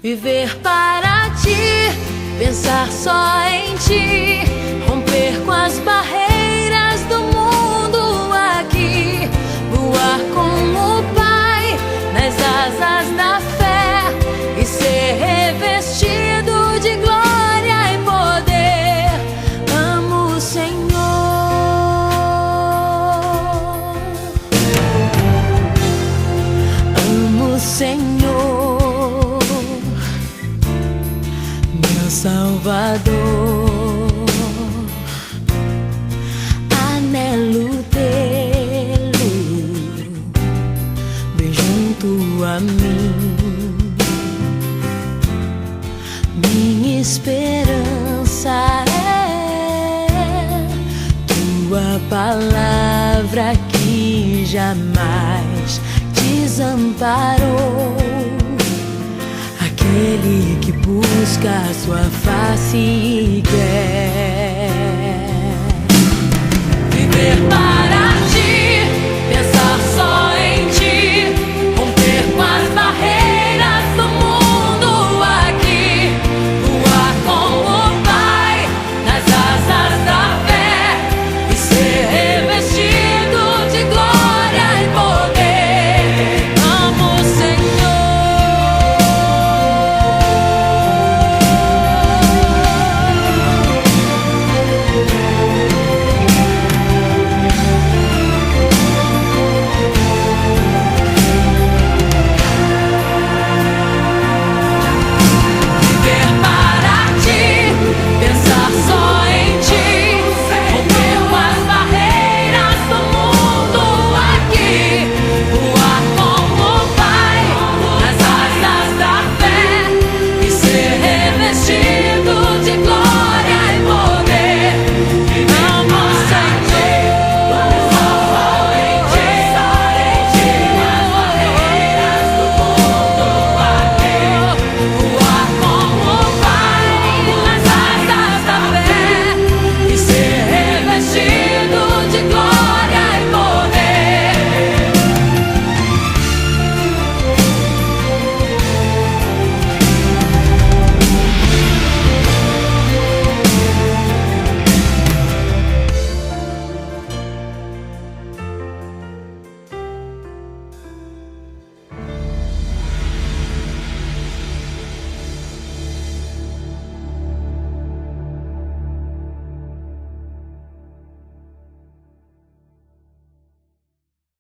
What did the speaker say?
Viver para ti, pensar só em ti, romper com as barreiras do mundo aqui, voar com o Pai nas asas da fé e ser revestido de glória e poder. Amo o Senhor, amo o Senhor, meu Salvador. Anelo tê-lo bem junto a mim. Minha esperança é tua palavra que jamais desamparou. Aquele que busca a sua face e quer viver para